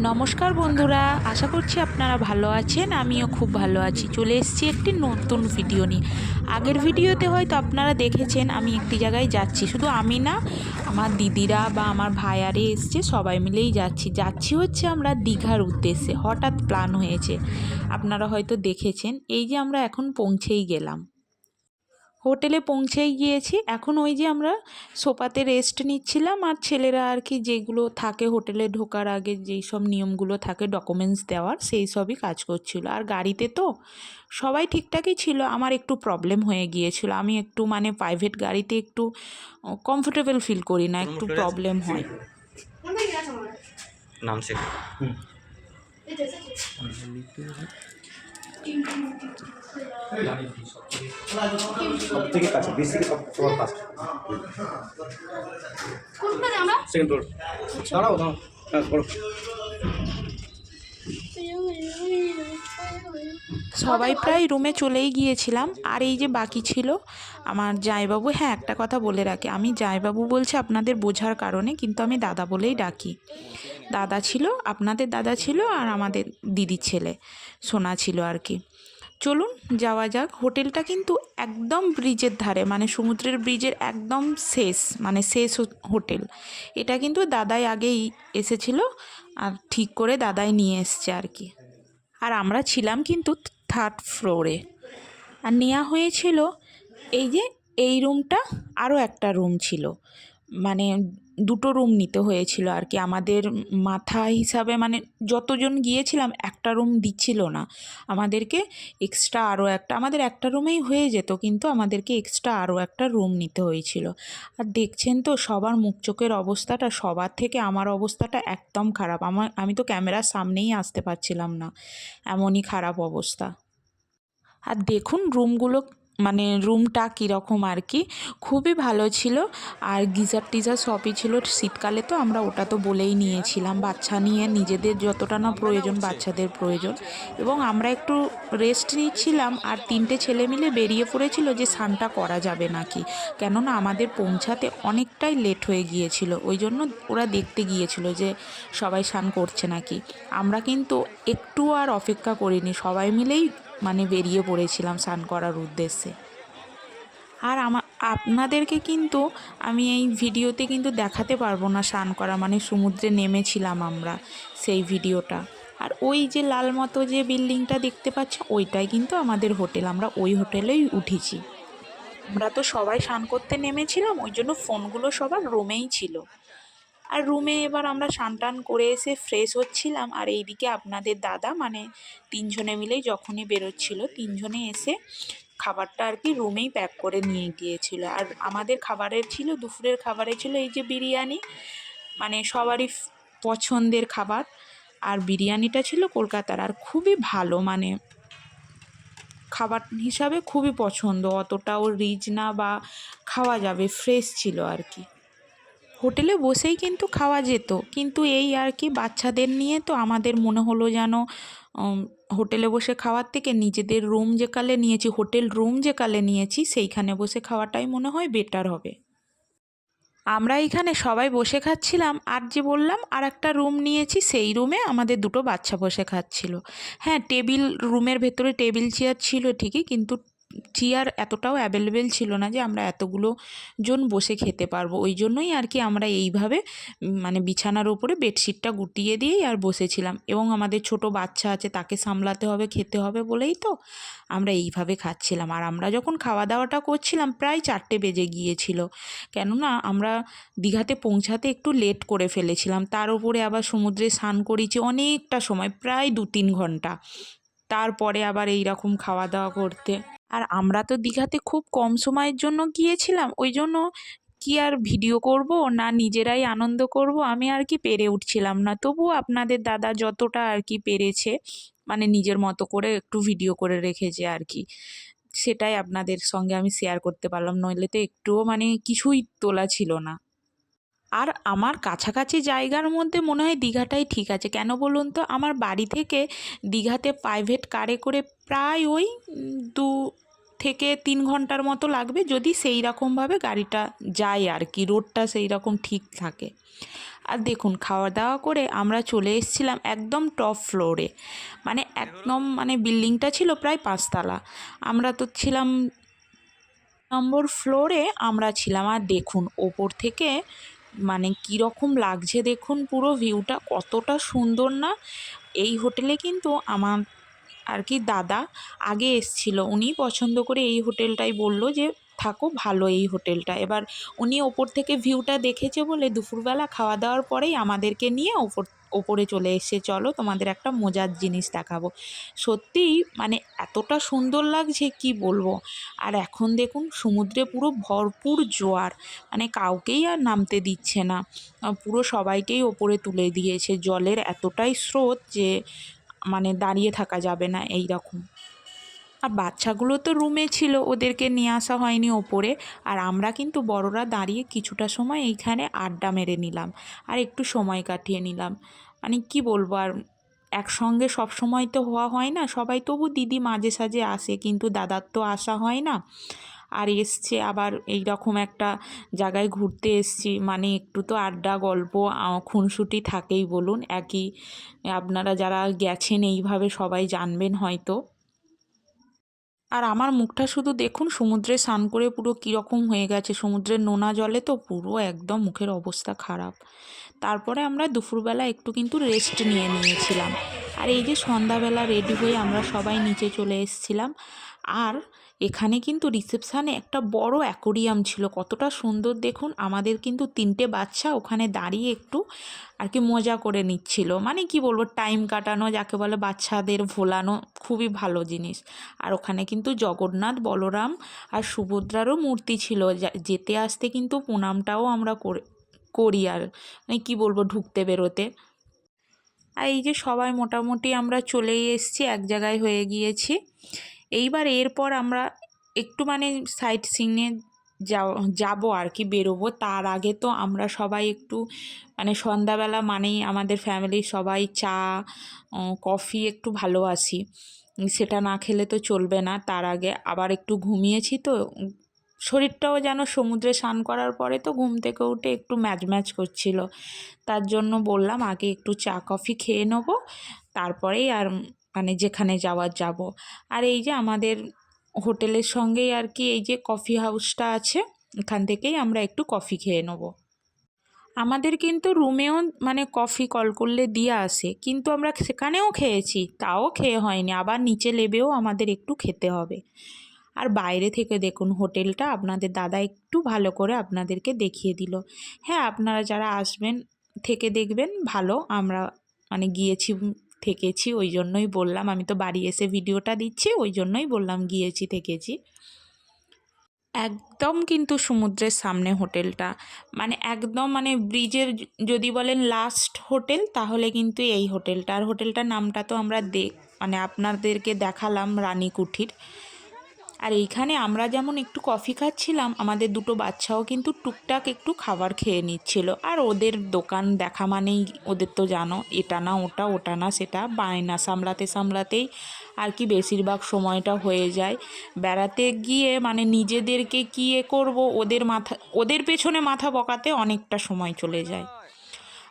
নমস্কার বন্ধুরা, আশা করছি আপনারা ভালো আছেন। আমিও খুব ভালো আছি। চলে এসেছি একটি নতুন ভিডিও নিয়ে। আগের ভিডিওতে হয়তো আপনারা দেখেছেন আমি একটি জায়গায় যাচ্ছি। শুধু আমি না, আমার দিদিরা বা আমার ভাইয়ারে এসছে, সবাই মিলেই যাচ্ছি হচ্ছে আমরা দীঘার উদ্দেশ্যে। হঠাৎ প্ল্যান হয়েছে, আপনারা হয়তো দেখেছেন। এই যে আমরা এখন পৌঁছেই গেলাম, হোটেলে পৌঁছেই গিয়েছি। এখন ওই যে আমরা সোফাতে রেস্ট নিচ্ছিলাম, আর ছেলেরা আর কি যেগুলো থাকে হোটেলে ঢোকার আগে যেই সব নিয়মগুলো থাকে ডকুমেন্টস দেওয়ার, সেই সবই কাজ করছিল। আর গাড়িতে তো সবাই ঠিকঠাকই ছিল, আমার একটু প্রবলেম হয়ে গিয়েছিল। আমি একটু মানে প্রাইভেট গাড়িতে একটু কমফোর্টেবল ফিল করি না, একটু প্রবলেম হয়। নাম से সব থেকে কাছে বেশ থেকে সব সবার ফার্স্ট সেকেন্ড ফ্লোর দাঁড়াও হ্যাঁ বলো। সবাই প্রায় রুমে চলেই গিয়েছিলাম, আর এই যে বাকি ছিল আমার জামাইবাবু। হ্যাঁ, একটা কথা বলে রাখি, আমি জামাইবাবু বলছি আপনাদের বোঝার কারণে, কিন্তু আমি দাদা বলেই ডাকি। দাদা ছিল, আপনাদের দাদা ছিল, আর আমাদের দিদির ছেলে সোনা ছিল আর কি। চলুন যাওয়া যাক। হোটেলটা কিন্তু একদম ব্রিজের ধারে, মানে সমুদ্রের ব্রিজের একদম শেষ, মানে শেষ হোটেল। এটা কিন্তু দাদাই আগেই এসেছিল, আর ঠিক করে দাদাই নিয়ে এসছে আর কি। আর আমরা ছিলাম কিন্তু থার্ড ফ্লোরে, আর নেওয়া হয়েছিল এই যে এই রুমটা, আরও একটা রুম ছিল, মানে দুটো রুম নিতে হয়েছিল আর কি। আমাদের মাথা হিসাবে মানে যতজন গিয়েছিলাম একটা রুম দিচ্ছিল না আমাদেরকে, এক্সট্রা আরও একটা, আমাদের একটা রুমেই হয়ে যেত, কিন্তু আমাদেরকে এক্সট্রা আরও একটা রুম নিতে হয়েছিল। আর দেখছেন তো সবার মুখ চোখের অবস্থাটা, সবার থেকে আমার অবস্থাটা একদম খারাপ। আমি তো ক্যামেরার সামনেই আসতে পারছিলাম না, এমনই খারাপ অবস্থা। আর দেখুন রুমগুলো, মানে রুমটা কীরকম আর কি, খুবই ভালো ছিল। আর গিজার টিজার সবই ছিল। শীতকালে তো আমরা ওটা তো বলেই নিয়েছিলাম, বাচ্চা নিয়ে নিজেদের যতটা না প্রয়োজন বাচ্চাদের প্রয়োজন। এবং আমরা একটু রেস্ট নিচ্ছিলাম, আর তিনটে ছেলে মিলে বেরিয়ে পড়েছিল যে স্নানটা করা যাবে নাকি, কেননা আমাদের পৌঁছাতে অনেকটাই লেট হয়ে গিয়েছিল। ওই জন্য ওরা দেখতে গিয়েছিল যে সবাই স্নান করছে নাকি। আমরা কিন্তু একটু আর অপেক্ষা করিনি, সবাই মিলেই মানে বেরিয়ে পড়েছিলাম স্নান করার উদ্দেশ্যে। আর আপনাদেরকে কিন্তু আমি এই ভিডিওতে কিন্তু দেখাতে পারবো না স্নান করা, মানে সমুদ্রে নেমেছিলাম আমরা সেই ভিডিওটা। আর ওই যে লাল মতো যে বিল্ডিংটা দেখতে পাচ্ছ, ওইটাই কিন্তু আমাদের হোটেল, আমরা ওই হোটেলেই উঠেছি। আমরা তো সবাই স্নান করতে নেমেছিলাম, ওই জন্য ফোনগুলো সবার রুমেই ছিল। আর রুমে এবার আমরা স্নান টান করে এসে ফ্রেশ হচ্ছিলাম, আর এইদিকে আপনাদের দাদা মানে তিনজনে মিলেই যখনই বেরোচ্ছিল, তিনজনে এসে খাবারটা আর কি রুমেই প্যাক করে নিয়ে গিয়েছিল। আর আমাদের খাবারের ছিল, দুপুরের খাবারে ছিল এই যে বিরিয়ানি, মানে সবারই পছন্দের খাবার। আর বিরিয়ানিটা ছিল কলকাতার, আর খুবই ভালো, মানে খাবার হিসাবে খুবই পছন্দ, অতটাও রিচ না, বা খাওয়া যাবে, ফ্রেশ ছিল আর কি। হোটেলে বসেই কিন্তু খাওয়া যেত, কিন্তু এই আর কি বাচ্চাদের নিয়ে তো আমাদের মনে হলো যেন হোটেলে বসে খাওয়ার থেকে নিজেদের রুম যেকালে নিয়েছি, হোটেল রুম যেকালে নিয়েছি, সেইখানে বসে খাওয়াটাই মনে হয় বেটার হবে। আমরা এখানে সবাই বসে খাচ্ছিলাম, আর যে বললাম আর একটা রুম নিয়েছি, সেই রুমে আমাদের দুটো বাচ্চা বসে খাচ্ছিল। হ্যাঁ, রুমের ভেতরে টেবিল চেয়ার ছিল ঠিকই, কিন্তু চেয়ার এতটাও অ্যাভেলেবেল ছিল না যে আমরা এতগুলো জন বসে খেতে পারবো। ওই জন্যই আর কি আমরা এইভাবে মানে বিছানার উপরে বেডশিটটা গুটিয়ে দিয়েই আর বসেছিলাম। এবং আমাদের ছোট বাচ্চা আছে, তাকে সামলাতে হবে, খেতে হবে বলেই তো আমরা এইভাবে খাচ্ছিলাম। আর আমরা যখন খাওয়া দাওয়াটা করছিলাম প্রায় 4টে বেজে গিয়েছিল, কেননা আমরা দীঘাতে পৌঁছাতে একটু লেট করে ফেলেছিলাম। তার উপরে আবার সমুদ্রে স্নান করেছি অনেকটা সময়, প্রায় 2-3 ঘন্টা, তারপরে আবার এই রকম খাওয়া দাওয়া করতে। আর আমরা তো দীঘাতে খুব কম সময়ের জন্য গিয়েছিলাম, ওই জন্য কি আর ভিডিও করব না নিজেরাই আনন্দ করব, আমি আর কি পেরে উঠছিলাম না। তবুও আপনাদের দাদা যতটা আর কি পেরেছে, মানে নিজের মতো করে একটু ভিডিও করে রেখেছে আর কি, সেটাই আপনাদের সঙ্গে আমি শেয়ার করতে পারলাম, নইলে তো একটুও মানে কিছুই তোলা ছিল না। আর আমার কাছাকাছি জায়গার মধ্যে মনে হয় দীঘাটাই ঠিক আছে। কেন বলুন তো, আমার বাড়ি থেকে দীঘাতে প্রাইভেট কারে করে প্রায় ওই 2 থেকে 3 ঘন্টার মতো লাগবে, যদি সেই রকমভাবে গাড়িটা যায় আর কি, রোডটা সেই রকম ঠিক থাকে। আর দেখুন খাওয়া দাওয়া করে আমরা চলে এসেছিলাম একদম টপ ফ্লোরে, মানে একদম মানে বিল্ডিংটা ছিল প্রায় 5 তলা, আমরা তো ছিলাম নম্বর ফ্লোরে আমরা ছিলাম। আর দেখুন ওপর থেকে মানে কীরকম লাগছে দেখুন, পুরো ভিউটা কতটা সুন্দর না। এই হোটেলে কিন্তু আমার আর কি দাদা আগে এসছিল, উনি পছন্দ করে এই হোটেলটাই বলল যে থাকো, ভালো এই হোটেলটা। এবার উনি ওপর থেকে ভিউটা দেখেছে বলে দুপুরবেলা খাওয়া দাওয়ার পরেই আমাদেরকে নিয়ে ওপরে চলে এসে চলো তোমাদের একটা মজার জিনিস দেখাবো। সত্যিই মানে এতটা সুন্দর লাগছে কি বলবো। আর এখন দেখুন সমুদ্রে পুরো ভরপুর জোয়ার, মানে কাউকেই আর নামতে দিচ্ছে না, পুরো সবাইকেই ওপরে তুলে দিয়েছে। জলের এতটাই স্রোত যে মানে দাঁড়িয়ে থাকা যাবে না এই রকম। আর বাচ্চাগুলো তো রুমে ছিল, ওদেরকে নিয়ে আসা হয়নি ওপরে। আর আমরা কিন্তু বড়রা দাঁড়িয়ে কিছুটা সময় এইখানে আড্ডা মেরে নিলাম আর একটু সময় কাটিয়ে নিলাম। মানে কি বলবো আর, একসঙ্গে সব সময় তো হওয়া হয় না, সবাই তবু দিদি মাঝে সাঝে আসে কিন্তু দাদার তো আসা হয় না। আর এসছে আবার এই রকম একটা জায়গায় ঘুরতে এসছি, মানে একটু তো আড্ডা গল্প খুনসুটি থাকেই বলুন। একই আপনারা যারা গেছেন এইভাবে সবাই জানবেন হয়তো। আর আমার মুখটা শুধু দেখুন, সমুদ্রে স্নান করে পুরো কীরকম হয়ে গেছে, সমুদ্রের নোনা জলে তো পুরো একদম মুখের অবস্থা খারাপ। তারপরে আমরা দুপুরবেলা একটু কিন্তু রেস্ট নিয়েছিলাম। আর এই যে সন্ধ্যাবেলা রেডি হয়ে আমরা সবাই নিচে চলে এসেছিলাম। আর এখানে কিন্তু রিসেপশানে একটা বড় অ্যাকোরিয়াম ছিল, কতটা সুন্দর দেখুন। আমাদের কিন্তু 3টে বাচ্চা ওখানে দাঁড়িয়ে একটু আর কি মজা করে নিচ্ছিল, মানে কি বলবো, টাইম কাটানো যাকে বলে, বাচ্চাদের ভোলানো খুবই ভালো জিনিস। আর ওখানে কিন্তু জগন্নাথ, বলরাম আর সুভদ্রারও মূর্তি ছিল, যেতে আসতে কিন্তু প্রণামটাও আমরা করি আর মানে কী বলবো, ঢুকতে বেরোতে। আর এই যে সবাই মোটামুটি আমরা চলেই এসেছি, এক জায়গায় হয়ে গিয়েছি। এইবার এরপর আমরা একটু মানে সাইট সিইংয়ে যাবো আর কি, বেরোবো। তার আগে তো আমরা সবাই একটু মানে সন্ধ্যাবেলা মানেই আমাদের ফ্যামিলির সবাই চা কফি একটু ভালোবাসি, সেটা না খেলে তো চলবে না। তার আগে আবার একটু ঘুমিয়েছি তো, শরীরটাও যেন সমুদ্রে স্নান করার পরে তো ঘুম থেকে উঠে একটু ম্যাজ করছিল। তার জন্য বললাম আগে একটু চা কফি খেয়ে নেবো, তারপরেই আর মানে যেখানে যাওয়ার যাব। আর এই যে আমাদের হোটেলের সঙ্গেই আর কি এই যে কফি হাউসটা আছে, এখান থেকেই আমরা একটু কফি খেয়ে নেবো। আমাদের কিন্তু রুমেও মানে কফি কল করলে দিয়ে আসে, কিন্তু আমরা সেখানেও খেয়েছি, তাও খেয়ে হয়নি, আবার নিচে নেবেও আমাদের একটু খেতে হবে। আর বাইরে থেকে দেখুন হোটেলটা আপনাদের দাদা একটু ভালো করে আপনাদেরকে দেখিয়ে দিল। হ্যাঁ, আপনারা যারা আসবেন থেকে দেখবেন ভালো, আমরা মানে গিয়েছি থেকেছি ওই জন্যই বললাম, আমি তো বাড়ি এসে ভিডিওটা দিচ্ছি ওই জন্যই বললাম গিয়েছি থেকেছি। একদম কিন্তু সমুদ্রের সামনে হোটেলটা, মানে একদম মানে ব্রিজের যদি বলেন লাস্ট হোটেল তাহলে কিন্তু এই হোটেলটা। আর হোটেলটার নামটা তো আমরা মানে আপনাদেরকে দেখালাম, রানী কুঠির। আর এইখানে আমরা যেমন একটু কফি খাচ্ছিলাম, আমাদের দুটো বাচ্চাও কিন্তু টুকটাক একটু খাবার খেয়ে নিচ্ছিল। আর ওদের দোকান দেখা মানেই ওদের তো জানো, এটা না ওটা, ওটা না সেটা, বায়না সামলাতেই আর কি বেশিরভাগ সময়টা হয়ে যায়। বেড়াতে গিয়ে মানে নিজেদেরকে কী করবো, ওদের পেছনে মাথা বকাতে অনেকটা সময় চলে যায়।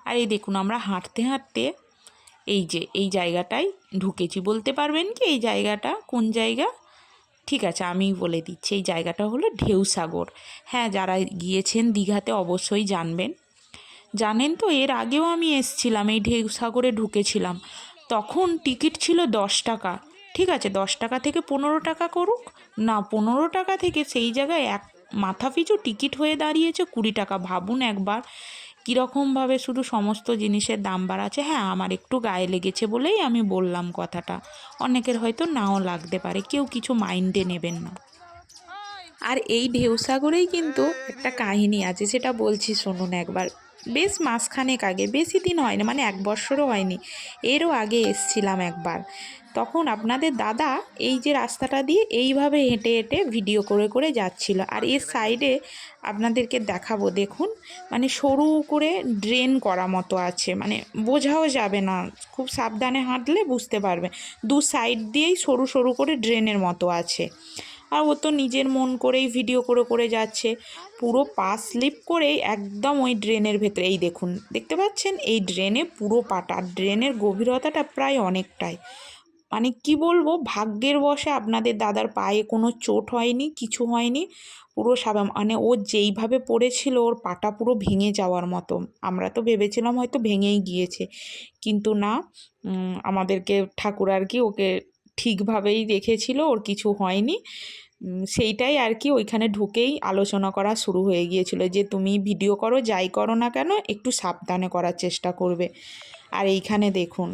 আর এই দেখুন আমরা হাঁটতে হাঁটতে এই যে এই জায়গাটায় ঢুকেছি। বলতে পারবেন কি এই জায়গাটা কোন জায়গা? ঠিক আছে, আমিই বলে দিচ্ছি, এই জায়গাটা হলো ঢেউসাগর। হ্যাঁ, যারা গিয়েছেন দীঘাতে অবশ্যই জানেন তো, এর আগেও আমি এসছিলাম, এই ঢেউসাগরে ঢুকেছিলাম। তখন টিকিট ছিল 10 টাকা। ঠিক আছে, 10 টাকা থেকে 15 টাকা করুক না, 15 টাকা থেকে সেই জায়গায় এক মাথা পিছু টিকিট হয়ে দাঁড়িয়েছে 20 টাকা। ভাবুন একবার কীরকমভাবে শুধু সমস্ত জিনিসের দাম বাড়াচ্ছে। হ্যাঁ, আমার একটু গায়ে লেগেছে বলেই আমি বললাম কথাটা, অনেকের হয়তো নাও লাগতে পারে, কেউ কিছু মাইন্ডে নেবেন না। আর এই ঢেউসাগরেই কিন্তু একটা কাহিনী আছে, সেটা বলছি শুনুন একবার। বেশ মাসখানেক আগে, বেশি দিন হয়নি, মানে 1 বছরও হয়নি, এরও আগে এসছিলাম একবার। তখন আপনাদের দাদা এই যে রাস্তাটা দিয়ে এইভাবে হেঁটে হেঁটে ভিডিও করে যাচ্ছিল। আর এর সাইডে আপনাদেরকে দেখাবো, দেখুন মানে সরু করে ড্রেন করা মতো আছে, মানে বোঝাও যাবে না, খুব সাবধানে হাঁটলে বুঝতে পারবে। দু সাইড দিয়েই সরু সরু করে ড্রেনের মতো আছে। আর ও তো নিজের মন করেই ভিডিও করে করে যাচ্ছে, পুরো পা স্লিপ করে একদম ওই ড্রেনের ভেতরে। এই দেখুন, দেখতে পাচ্ছেন এই ড্রেনে পুরো পাটা, ড্রেনের গভীরতাটা প্রায় অনেকটাই। মানে কি বলবো, ভাগ্যের বশে আপনাদের দাদার পায়ে কোনো চোট হয়নি, কিছু হয়নি, পুরো মানে ও যেইভাবে পড়েছিল ওর পাটা পুরো ভেঙে যাওয়ার মতো। আমরা তো ভেবেছিলাম হয়তো ভেঙেই গিয়েছে, কিন্তু না, আমাদেরকে ঠাকুর আর কি ওকে ঠিকভাবেই রেখেছিল, ওর কিছু হয়নি। সেইটাই আর কি ওইখানে ঢুকেই আলোচনা করা শুরু হয়ে গিয়েছিল যে তুমি ভিডিও করো, যাই করো না কেন একটু সাবধানে করার চেষ্টা করবে। আর এইখানে দেখুন,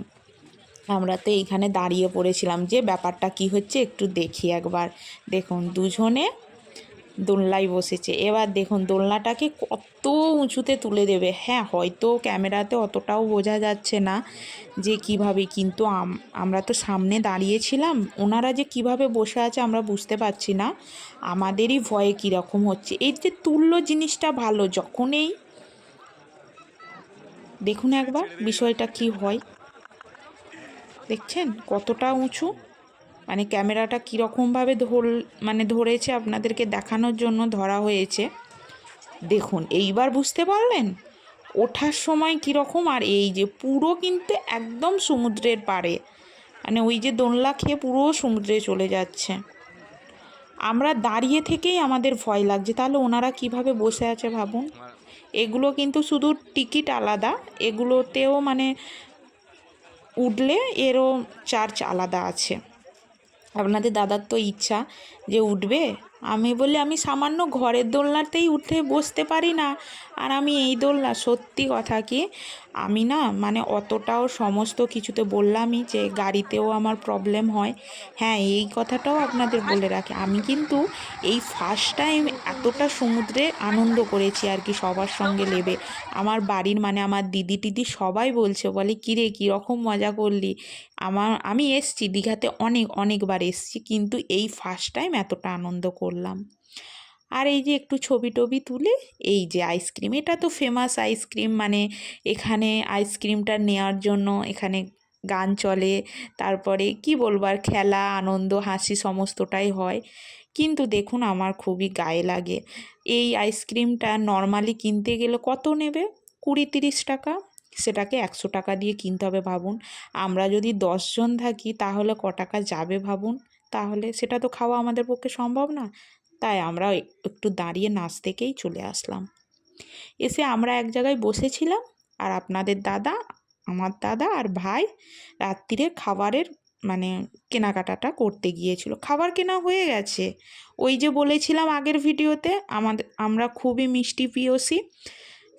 আমরা তো এইখানে দাঁড়িয়ে পড়েছিলাম যে ব্যাপারটা কি হচ্ছে একটু দেখি একবার। দেখুন দুজনে দোলনায় বসেছে, এবার দেখুন দোলনাটাকে কত উঁচুতে তুলে দেবে। হ্যাঁ, হয়তো ক্যামেরাতে অতটাও বোঝা যাচ্ছে না যে কিভাবে, কিন্তু আমরা তো সামনে দাঁড়িয়েছিলাম, ওনারা যে কিভাবে বসে আছে আমরা বুঝতে পারছি না, আমাদেরই ভয়ে কীরকম হচ্ছে। এই যে তুললো জিনিসটা ভালো, যখনই দেখুন একবার বিষয়টা কি হয়, দেখছেন কতটা উঁচু, মানে ক্যামেরাটা কীরকমভাবে ধরেছে আপনাদেরকে দেখানোর জন্য ধরা হয়েছে। দেখুন এইবার বুঝতে পারলেন ওঠার সময় কীরকম, আর এই যে পুরো কিন্তু একদম সমুদ্রের পাড়ে, মানে ওই যে দোলনা খেয়ে পুরো সমুদ্রে চলে যাচ্ছে। আমরা দাঁড়িয়ে থেকেই আমাদের ভয় লাগছে, তাহলে ওনারা কিভাবে বসে আছে ভাবুন। এগুলো কিন্তু শুধু টিকিট আলাদা, এগুলোতেও মানে উঠলে এরও চার্জ আলাদা আছে। আপনাদের দাদার তো ইচ্ছা যে উঠবে, আমি বলি আমি সামান্য ঘরের দোলনাতেই উঠে বসতে পারি না, আর আমি এই দোলনা, সত্যি কথা কি আমি না মানে অতটাও সমস্ত কিছুতে বললামই যে গাড়িতেও আমার প্রবলেম হয়। হ্যাঁ, এই কথাটাও আপনাদের বলে রাখি, আমি কিন্তু এই ফার্স্ট টাইম এতটা সমুদ্রে আনন্দ করেছি আর কি সবার সঙ্গে লেবে। আমার বাড়ির মানে আমার দিদি টিদি সবাই বলছে, বলে কিরে কীরকম মজা করলি। আমি এসছি দীঘাতে অনেকবার এসছি, কিন্তু এই ফার্স্ট টাইম এতটা আনন্দ করলাম। আর এই যে একটু ছবি টবি তুলে, এই যে আইসক্রিম, এটা তো ফেমাস আইসক্রিম, মানে এখানে আইসক্রিমটা নেওয়ার জন্য এখানে গান চলে, তারপরে কি বলবো আর খেলা আনন্দ হাসি সমস্তটাই হয়। কিন্তু দেখুন আমার খুবই গায়ে লাগে, এই আইসক্রিমটা নর্মালি কিনতে গেলে কত নেবে, 20-30 টাকা, সেটাকে 100 টাকা দিয়ে কিনতে হবে। ভাবুন আমরা যদি 10 জন থাকি তাহলে ক টাকা যাবে ভাবুন, তাহলে সেটা তো খাওয়া আমাদের পক্ষে সম্ভব না। তাই আমরা একটু দাঁড়িয়ে নাচ থেকেই চলে আসলাম। এসে আমরা এক জায়গায় বসেছিলাম, আর আপনাদের দাদা, আমার দাদা আর ভাই রাত্রিরে খাবারের মানে কেনাকাটাটা করতে গিয়েছিল। খাবার কেনা হয়ে গেছে, ওই যে বলেছিলাম আগের ভিডিওতে আমরা খুবই মিষ্টি প্রিয়সী,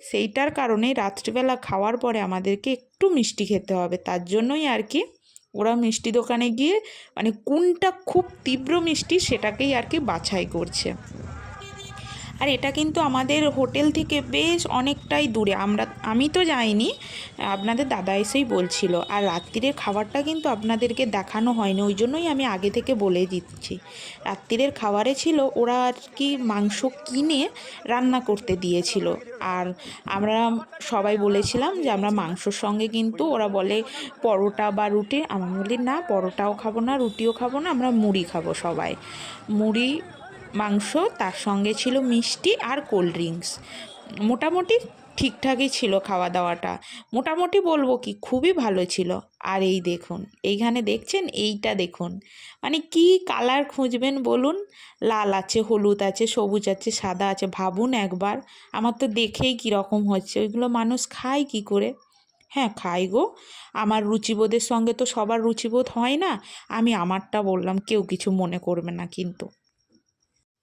সেইটার কারণে রাত্রিবেলা খাওয়ার পরে আমাদেরকে একটু মিষ্টি খেতে হবে, তার জন্যই আর কি ওরা মিষ্টি দোকানে গিয়ে মানে কোনটা খুব তীব্র মিষ্টি সেটাকেই আর কি বাছাই করছে। আর এটা কিন্তু আমাদের হোটেল থেকে বেশ অনেকটাই দূরে, আমি তো যাইনি, আপনাদের দাদা এসেই বলছিল। আর রাত্রিরের খাবারটা কিন্তু আপনাদেরকে দেখানো হয়নি, ওই জন্যই আমি আগে থেকে বলে দিচ্ছি। রাত্রিরের খাবারে ছিল ওরা আর কি মাংস কিনে রান্না করতে দিয়েছিল, আর আমরা সবাই বলেছিলাম যে আমরা মাংসর সঙ্গে, কিন্তু ওরা বলে পরোটা বা রুটি, আমি বলি না পরোটাও খাবো না রুটিও খাবো না, আমরা মুড়ি খাবো সবাই, মুড়ি মাংস, তার সঙ্গে ছিল মিষ্টি আর কোল্ড ড্রিঙ্কস। মোটামুটি ঠিকঠাকই ছিল খাওয়া দাওয়াটা, মোটামুটি বলবো কি খুবই ভালো ছিল। আর এই দেখুন এইখানে দেখছেন, এইটা দেখুন, মানে কি কালার খুঁজবেন বলুন, লাল আছে, হলুদ আছে, সবুজ আছে, সাদা আছে, ভাবুন একবার। আমার তো দেখেই কীরকম হচ্ছে, ওইগুলো মানুষ খায় কি করে। হ্যাঁ খাই গো, আমার রুচিবোধের সঙ্গে তো সবার রুচিবোধ হয় না, আমি আমারটা বললাম, কেউ কিছু মনে করবে না কিন্তু।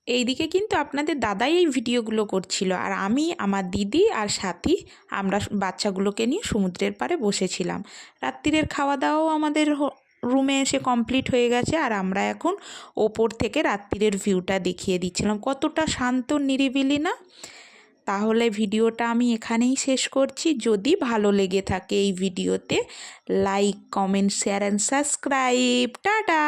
এইদিকে কিন্তু আপনাদের দাদাই এই ভিডিওগুলো করছিল, আর আমি, আমার দিদি আর সাথী, আমরা বাচ্চাগুলোকে নিয়ে সমুদ্রের পাড়ে বসেছিলাম। রাত্রিরের খাওয়া দাওয়াও আমাদের রুমে এসে কমপ্লিট হয়ে গেছে, আর আমরা এখন ওপর থেকে রাত্রিরের ভিউটা দেখিয়ে দিচ্ছিলাম, কতটা শান্ত নিরিবিলি না। তাহলে ভিডিওটা আমি এখানেই শেষ করছি। যদি ভালো লেগে থাকে এই ভিডিওতে like, comment, share and subscribe. Tata.